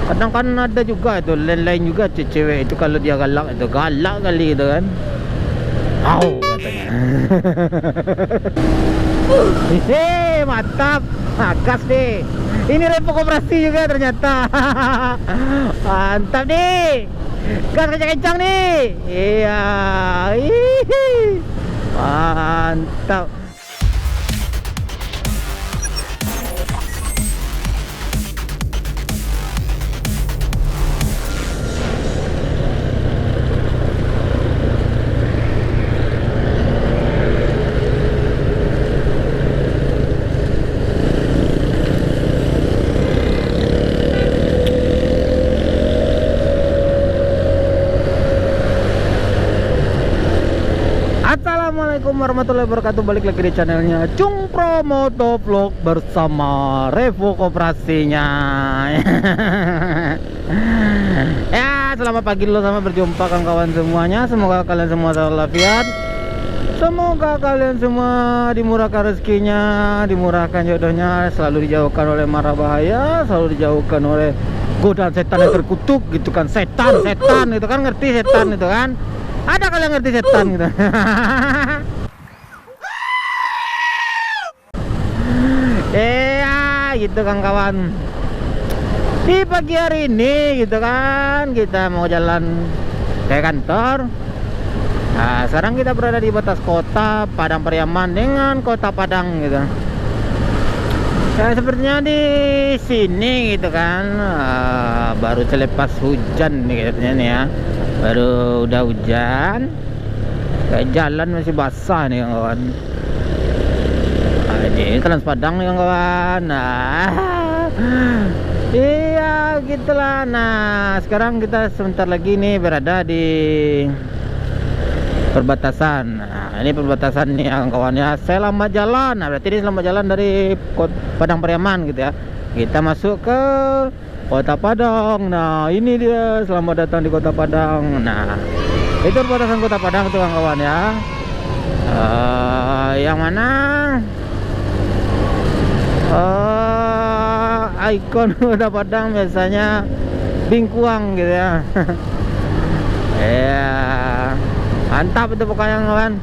Kadang kan ada juga itu lain-lain juga cewek itu kalau dia galak itu galak kali itu kan. Au katanya. Hehe, mantap. Gas deh. Ini Revo Koperasi juga ternyata. Mantap nih. Gas kencang-kencang nih. Iya. Hihi. Mantap. Assalamualaikum warahmatullahi wabarakatuh. Balik lagi di channelnya Cung Pro Motovlog bersama Revo Koperasinya. Ya, selamat pagi dulu, sama berjumpa kawan-kawan semuanya. Semoga kalian semua selalu walafiat. Semoga kalian semua dimurahkan rezekinya, dimurahkan jodohnya, selalu dijauhkan oleh mara bahaya, selalu dijauhkan oleh godaan setan yang terkutuk gitu kan. Setan itu kan, ngerti setan itu kan? Ada kalian ngerti setan gitu. Gitu kan kawan. Di pagi hari ini gitu kan kita mau jalan ke kantor. Nah, sekarang kita berada di batas kota Padang Pariaman dengan kota Padang gitu. Ya, sepertinya di sini gitu kan baru selepas hujan nih katanya nih ya. Baru udah hujan. Kayak jalan masih basah nih kawan. Ini Trans Padang nih kawan. Iya gitulah. Nah, sekarang kita sebentar lagi nih berada di perbatasan. Nah, ini perbatasan nih kawan ya. Selamat jalan. Nah, berarti ini selamat jalan dari Padang Pariaman gitu ya. Kita masuk ke Kota Padang. Nah, ini dia, selamat datang di Kota Padang. Nah, itu perbatasan Kota Padang tuh kawan ya. Yang mana ikon Kota Padang biasanya bingkuang gitu ya. Ya, mantap itu pokoknya kawan.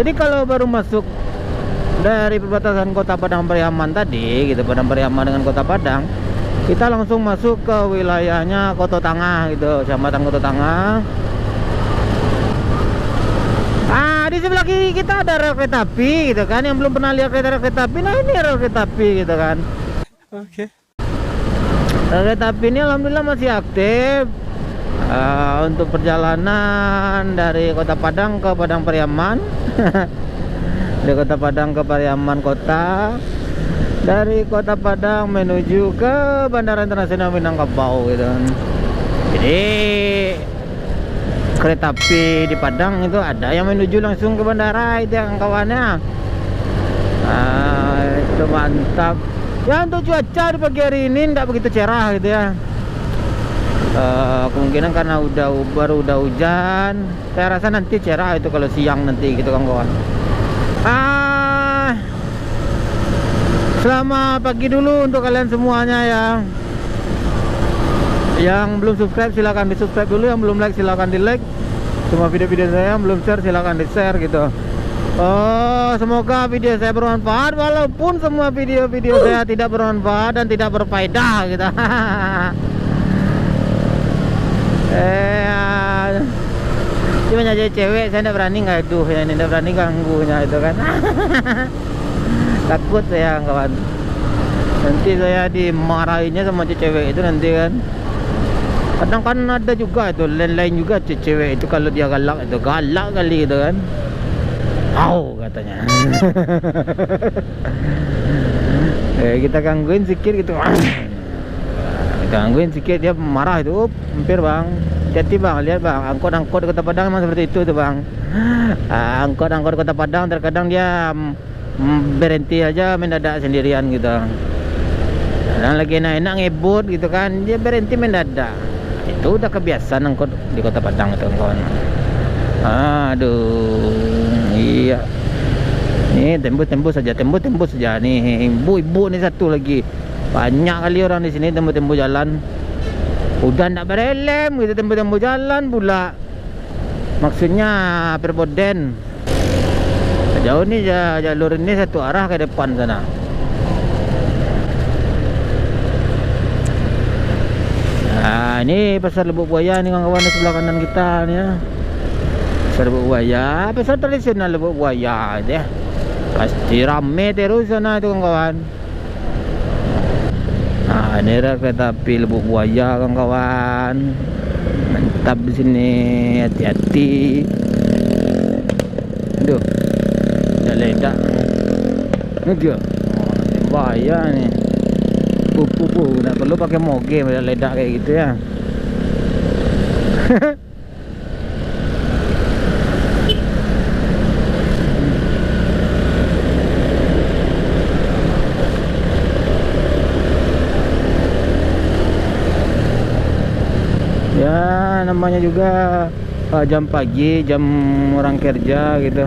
Jadi kalau baru masuk dari perbatasan Kota Padang Pariaman tadi gitu, Padang Pariaman dengan Kota Padang, kita langsung masuk ke wilayahnya Koto Tangah gitu, Kecamatan Koto Tangah. Di sebelah kiri kita ada rel kereta api gitu kan. Yang belum pernah lihat kereta api, nah ini rel kereta api gitu kan. Oke. Rel kereta api ini alhamdulillah masih aktif untuk perjalanan dari Kota Padang ke Padang Pariaman. Dari Kota Padang ke Pariaman Kota, dari Kota Padang menuju ke Bandara Internasional Minangkabau gitu. Jadi kereta api di Padang itu ada yang menuju langsung ke bandara itu yang kawannya. Itu mantap. Ya, untuk cuaca di pagi hari ini tidak begitu cerah gitu ya. Kemungkinan karena baru udah hujan. Saya rasa nanti cerah itu kalau siang nanti gitu kan kawan. Selamat pagi dulu untuk kalian semuanya ya. Yang belum subscribe silahkan di subscribe dulu, yang belum like silahkan di like. Semua video-video saya yang belum share silahkan di share gitu. Semoga video saya bermanfaat, walaupun semua video-video saya tidak bermanfaat dan tidak berfaedah gitu. Cuma aja cewek saya tidak berani ngaduh ya, tidak berani ganggunya itu kan. Takut saya kawan, nanti saya dimarahinnya sama cewek itu nanti kan. Kadang kan ada juga itu lain-lain juga cewek itu kalau dia galak itu galak kali gitu kan. Au katanya. Kita gangguin sedikit gitu. Kita gangguin sedikit dia marah itu. Hampir bang. Hati bang, lihat bang, angkot-angkot di Kota Padang memang seperti itu tuh bang. Angkot-angkot di Kota Padang terkadang dia berhenti aja mendadak sendirian gitu. Dan lagi enak-enak ngebut gitu kan, dia berhenti mendadak. Itu udah kebiasaan angkot di Kota Padang itu kawan. Aduh, iya. Nih tembus saja nih. Ibu-ibu nih satu lagi. Banyak kali orang di sini tembus-tembus jalan. Udah ndak berhelm gitu, tembus-tembus jalan pula. Maksudnya perboden. Sejauh ini jalur ini satu arah ke depan sana. Nah, ini pasar Lubuk Buaya nih kawan-kawan di sebelah kanan kita nih ya. Pasar Lubuk Buaya, pasar tradisional Lubuk Buaya deh. Pasti rame terus sana itu kawan-kawan. Nah, ini rel kereta api Lubuk Buaya kawan-kawan. Mantap di sini, hati-hati. Aduh, dah ledak. Ini dia. Oh, bahaya nih. Pupu, nak perlu pakai moge ledak kayak gitu ya. Ya namanya juga jam pagi, jam orang kerja gitu.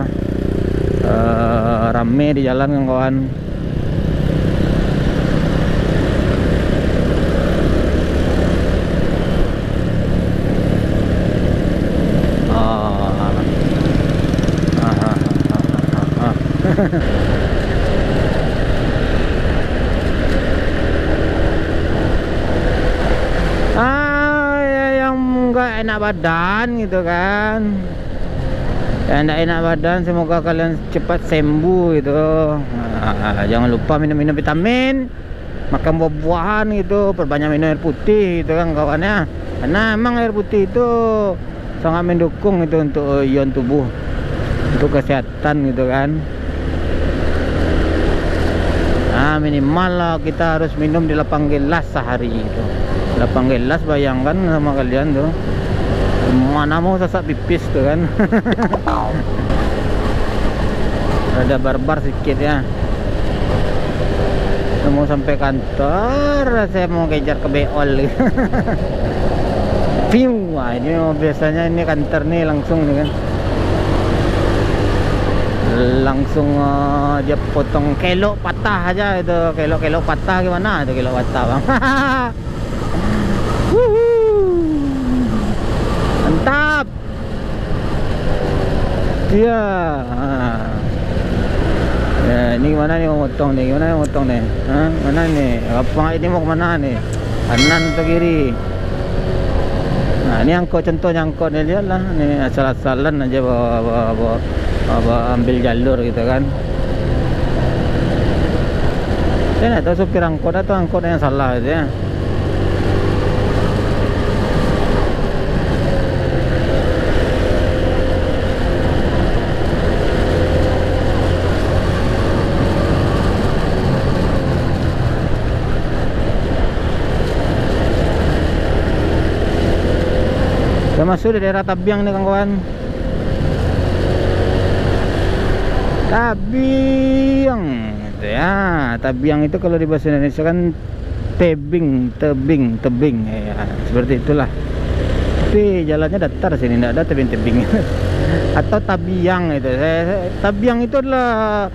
Rame di jalan kawan. Yang enggak enak badan gitu kan, yang enggak enak badan, semoga kalian cepat sembuh gitu. Jangan lupa minum vitamin, makan buah-buahan gitu, perbanyak minum air putih gitu kan kawannya, karena emang air putih itu sangat mendukung itu untuk ion tubuh, untuk kesehatan gitu kan. Nah, minimal lah kita harus minum 8 gelas sehari itu. 8 gelas, bayangkan sama kalian tuh, mana mau sesak pipis tuh kan. Ada barbar sedikit ya. Saya mau sampai kantor, saya mau kejar ke Beol. Piu, wah ini biasanya ini kantor nih langsung nih kan. Langsung dia potong kelok patah aja itu, kelok patah gimana itu kelok patah bang. Mantap iya. Ya, ini gimana nih mau motong nih, gimana mau motong nih, mana nih, apa ini mau kemana nih, kanan atau kiri? Nah ini angkot, contohnya angkot nih, lihat lah nih, asal-asalan aja bawa ambil jalur gitu kan. Saya nggak tahu supir angkot atau angkot yang salah gitu ya. Kita masuk di daerah Tabiang nih kawan-kawan. Tabiang gitu ya. Tabiang itu kalau di bahasa Indonesia kan tebing ya, seperti itulah. Tapi jalannya datar sini, tidak ada tebing-tebing. Atau tabiang itu. Tabiang itu adalah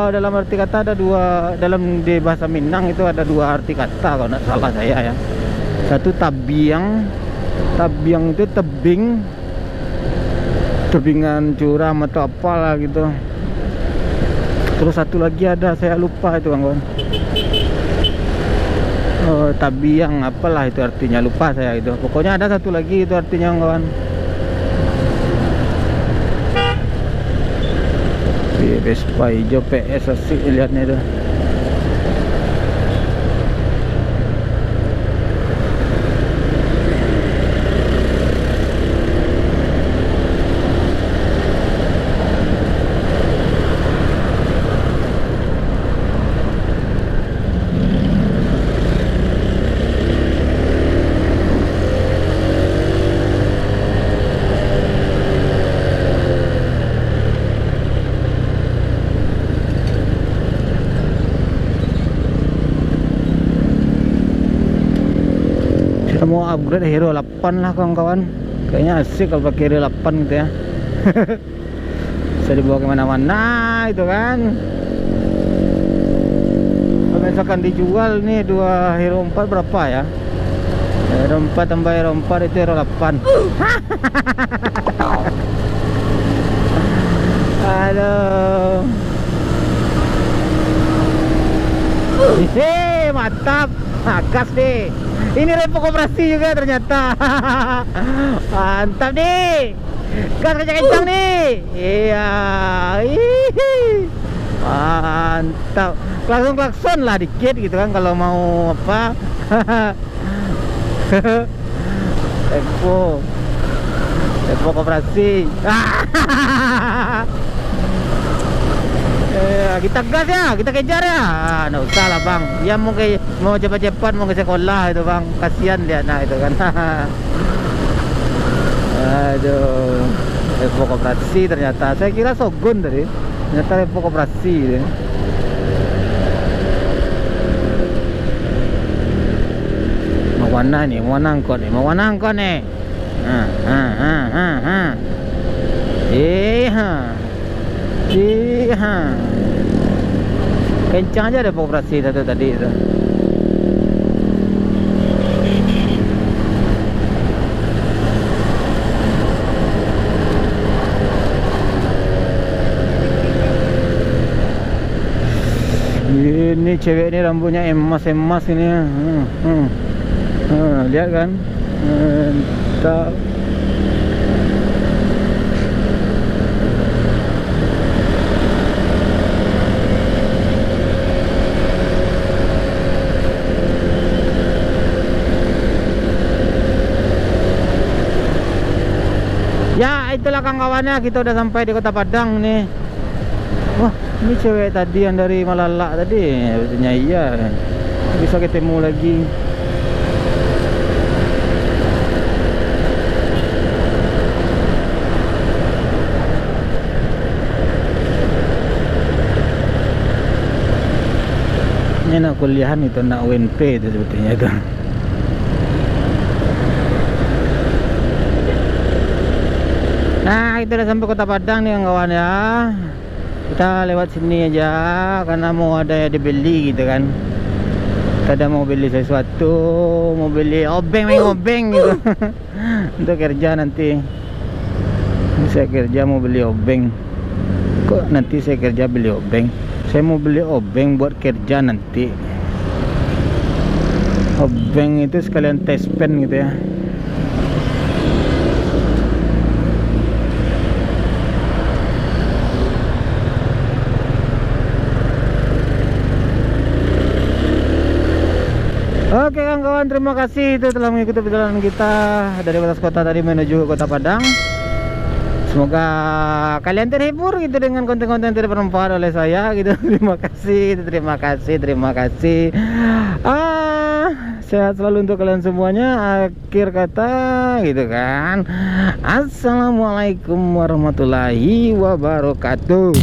dalam arti kata ada dua, dalam di bahasa Minang itu ada dua arti kata kalau tidak salah saya ya. Satu tabiang itu tebing, tebingan curam atau apalah gitu. Terus satu lagi ada, saya lupa itu kawan-kawan. Tabiang apalah itu artinya, lupa saya itu. Pokoknya ada satu lagi itu artinya kawan. Vespa hijau PS asik lihatnya itu. Mau upgrade Hero 8 lah kawan-kawan. Kayaknya asik kalau pakai Hero 8 gitu ya. Bisa dibawa kemana-mana itu kan. misalkan dijual nih 2 Hero 4 berapa ya? Hero 4 tambah Hero 4 itu Hero 8. Aduh. Mantap. Gas deh. Ini repo koperasi juga ternyata. Mantap nih. Gas kencang-kencang nih. Iya. Mantap. Klakson lah dikit gitu kan kalau mau apa. Repo koperasi. Kita gas ya, kita kejar ya. Nggak usah lah bang. Dia mau cepat-cepat mau ke sekolah itu bang. Kasihan dia nah itu kan. Aduh, repo koperasi ternyata. Saya kira Shogun tadi. Ternyata repo koperasi. Mau warna nih, mau warna angkot nih, mau warna angkot nih. Kencang aja ada operasi satu tadi itu. Ini cewek ini rambutnya emas ini ya. Lihat kan. Mantap. Ya itulah kawan-kawannya, kita udah sampai di Kota Padang nih. Wah ini cewek tadi yang dari Malala tadi. Betulnya iya. Bisa ketemu lagi. Ini nak kuliahan itu, nak UNP itu sebetulnya itu. Nah, kita udah sampai Kota Padang nih kawan ya. Kita lewat sini aja karena mau ada yang dibeli gitu kan. Kita ada mau beli sesuatu, mau beli obeng gitu. Untuk kerja nanti. Saya kerja mau beli obeng. Kok nanti saya kerja beli obeng? Saya mau beli obeng buat kerja nanti. Obeng itu sekalian test pen gitu ya. Oke kawan-kawan, terima kasih itu telah mengikuti perjalanan kita dari batas kota tadi menuju Kota Padang. Semoga kalian terhibur gitu dengan konten-konten tidak bermanfaat oleh saya gitu. Terima kasih. Sehat selalu untuk kalian semuanya. Akhir kata gitu kan. Assalamualaikum warahmatullahi wabarakatuh.